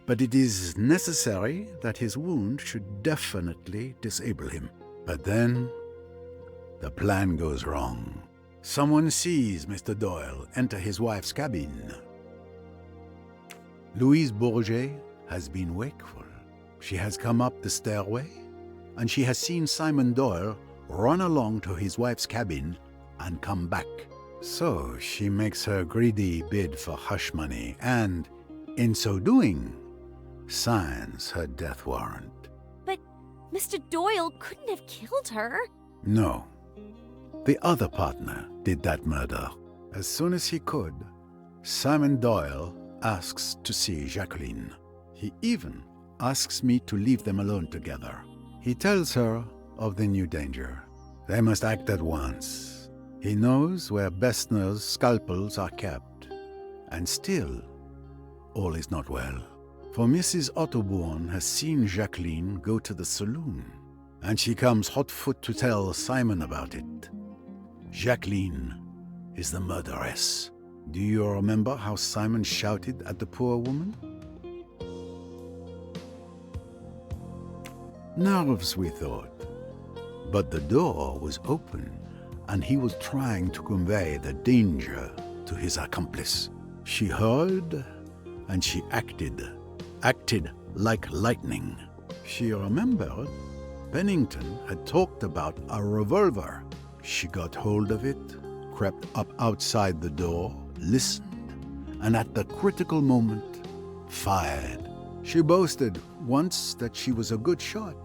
But it is necessary that his wound should definitely disable him. But then, the plan goes wrong. Someone sees Mr. Doyle enter his wife's cabin. Louise Bourget has been wakeful. She has come up the stairway, and she has seen Simon Doyle run along to his wife's cabin and come back. So she makes her greedy bid for hush money and, in so doing, signs her death warrant. But Mr. Doyle couldn't have killed her. No. The other partner did that murder. As soon as he could, Simon Doyle asks to see Jacqueline. He even asks me to leave them alone together. He tells her of the new danger. They must act at once. He knows where Bessner's scalpels are kept. And still, all is not well. For Mrs. Otterbourne has seen Jacqueline go to the saloon, and she comes hot-foot to tell Simon about it. Jacqueline is the murderess. Do you remember how Simon shouted at the poor woman? Nerves, we thought. But the door was open, and he was trying to convey the danger to his accomplice. She heard, and she acted like lightning. She remembered Bennington had talked about a revolver. She got hold of it, crept up outside the door, listened, and at the critical moment, fired. She boasted once that she was a good shot,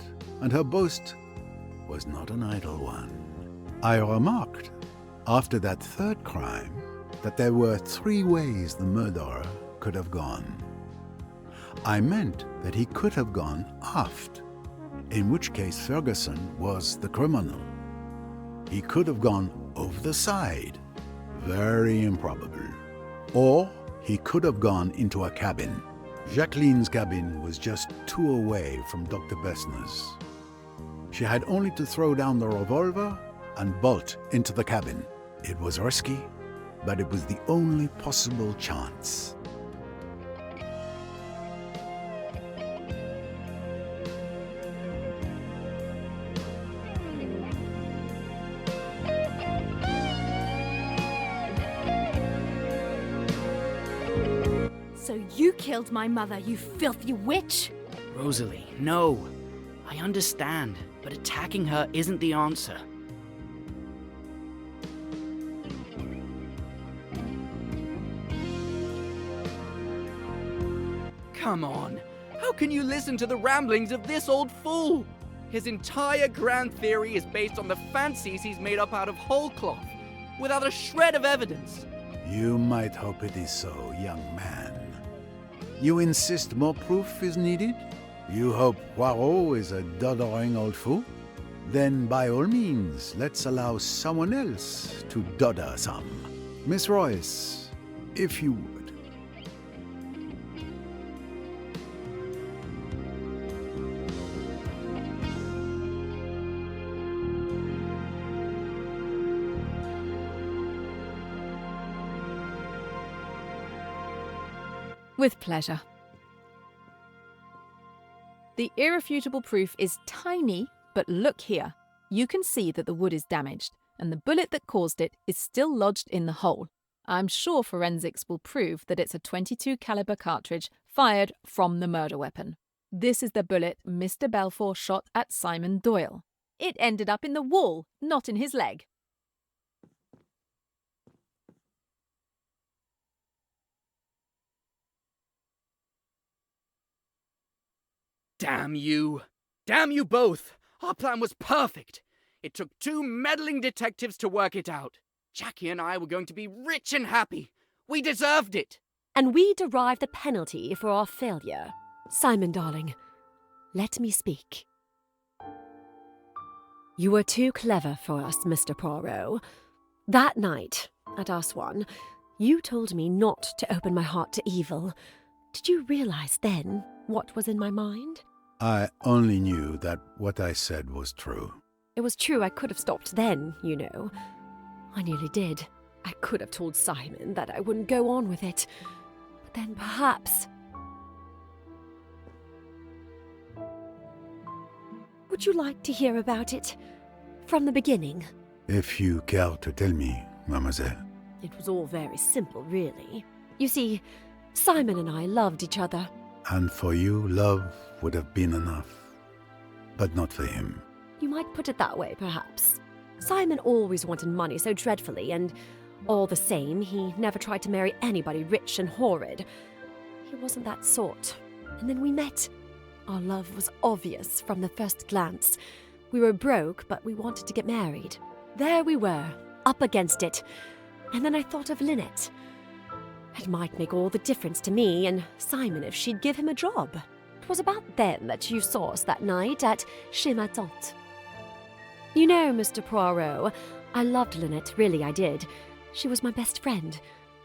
and her boast was not an idle one. I remarked, after that third crime, that there were 3 ways the murderer could have gone. I meant that he could have gone aft, in which case Ferguson was the criminal. He could have gone over the side, very improbable. Or he could have gone into a cabin. Jacqueline's cabin was just 2 away from Dr. Bessner's. She had only to throw down the revolver and bolt into the cabin. It was risky, but it was the only possible chance. So you killed my mother, you filthy witch! Rosalie, no. I understand, but attacking her isn't the answer. Come on. How can you listen to the ramblings of this old fool? His entire grand theory is based on the fancies he's made up out of whole cloth, without a shred of evidence. You might hope it is so, young man. You insist more proof is needed? You hope Poirot is a doddering old fool? Then by all means, let's allow someone else to dodder some. Miss Royce, if you would. With pleasure. The irrefutable proof is tiny, but look here. You can see that the wood is damaged, and the bullet that caused it is still lodged in the hole. I'm sure forensics will prove that it's a .22 caliber cartridge fired from the murder weapon. This is the bullet Mr. Balfour shot at Simon Doyle. It ended up in the wall, not in his leg. Damn you! Damn you both! Our plan was perfect! It took 2 meddling detectives to work it out. Jackie and I were going to be rich and happy. We deserved it! And we derived the penalty for our failure. Simon, darling, let me speak. You were too clever for us, Mr. Poirot. That night, at Aswan, you told me not to open my heart to evil. Did you realize then what was in my mind? I only knew that what I said was true. It was true I could have stopped then, you know. I nearly did. I could have told Simon that I wouldn't go on with it. But then perhaps... Would you like to hear about it? From the beginning? If you care to tell me, mademoiselle. It was all very simple, really. You see, Simon and I loved each other. And for you, love would have been enough. But not for him. You might put it that way, perhaps. Simon always wanted money so dreadfully, and all the same, he never tried to marry anybody rich and horrid. He wasn't that sort. And then we met. Our love was obvious from the first glance. We were broke, but we wanted to get married. There we were, up against it. And then I thought of Lynette. It might make all the difference to me and Simon if she'd give him a job. It was about then that you saw us that night at Chez ma tante. You know, Mr. Poirot, I loved Lynette, really I did. She was my best friend,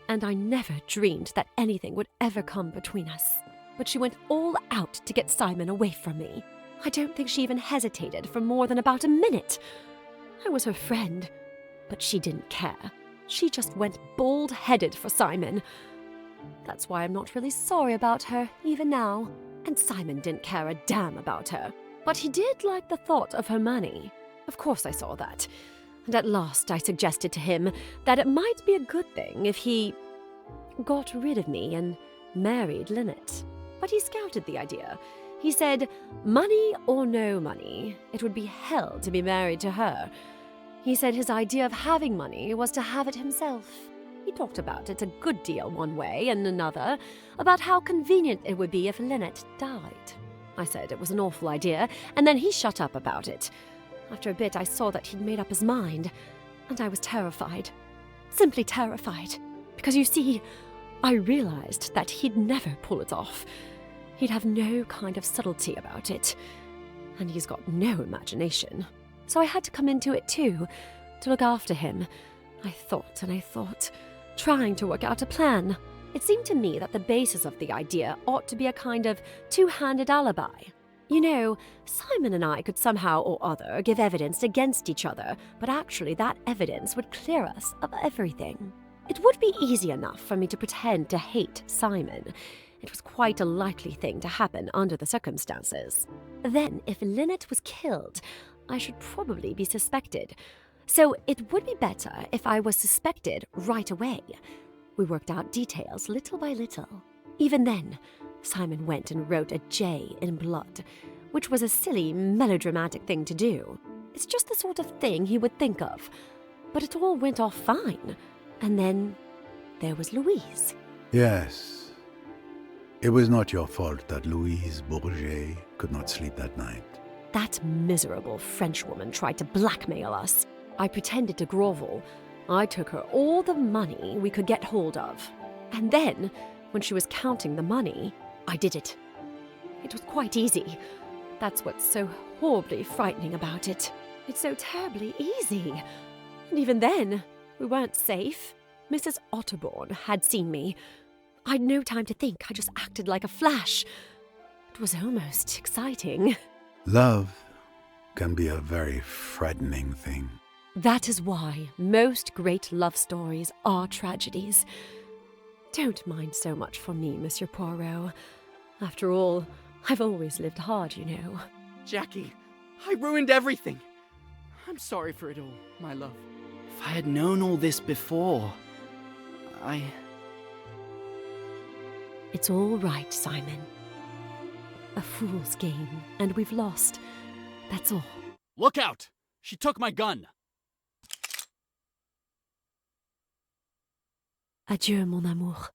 and I never dreamed that anything would ever come between us. But she went all out to get Simon away from me. I don't think she even hesitated for more than about a minute. I was her friend, but she didn't care. She just went bald-headed for Simon. That's why I'm not really sorry about her, even now. And Simon didn't care a damn about her. But he did like the thought of her money. Of course I saw that. And at last I suggested to him that it might be a good thing if he got rid of me and married Lynette. But he scouted the idea. He said, money or no money, it would be hell to be married to her. He said his idea of having money was to have it himself. He talked about it a good deal one way and another, about how convenient it would be if Lynette died. I said it was an awful idea, and then he shut up about it. After a bit, I saw that he'd made up his mind, and I was terrified. Simply terrified. Because you see, I realized that he'd never pull it off. He'd have no kind of subtlety about it. And he's got no imagination. So I had to come into it too, to look after him. I thought and I thought, trying to work out a plan. It seemed to me that the basis of the idea ought to be a kind of two-handed alibi. You know, Simon and I could somehow or other give evidence against each other, but actually that evidence would clear us of everything. It would be easy enough for me to pretend to hate Simon. It was quite a likely thing to happen under the circumstances. Then, if Lynette was killed, I should probably be suspected. So it would be better if I was suspected right away. We worked out details little by little. Even then, Simon went and wrote a J in blood, which was a silly, melodramatic thing to do. It's just the sort of thing he would think of. But it all went off fine. And then there was Louise. Yes. It was not your fault that Louise Bourget could not sleep that night. That miserable Frenchwoman tried to blackmail us. I pretended to grovel. I took her all the money we could get hold of. And then, when she was counting the money, I did it. It was quite easy. That's what's so horribly frightening about it. It's so terribly easy. And even then, we weren't safe. Mrs. Otterbourne had seen me. I'd no time to think. I just acted like a flash. It was almost exciting. Love can be a very frightening thing. That is why most great love stories are tragedies. Don't mind so much for me, Monsieur Poirot. After all, I've always lived hard, you know. Jackie, I ruined everything. I'm sorry for it all, my love. If I had known all this before, It's all right, Simon. A fool's game, and we've lost. That's all. Look out! She took my gun! Adieu, mon amour.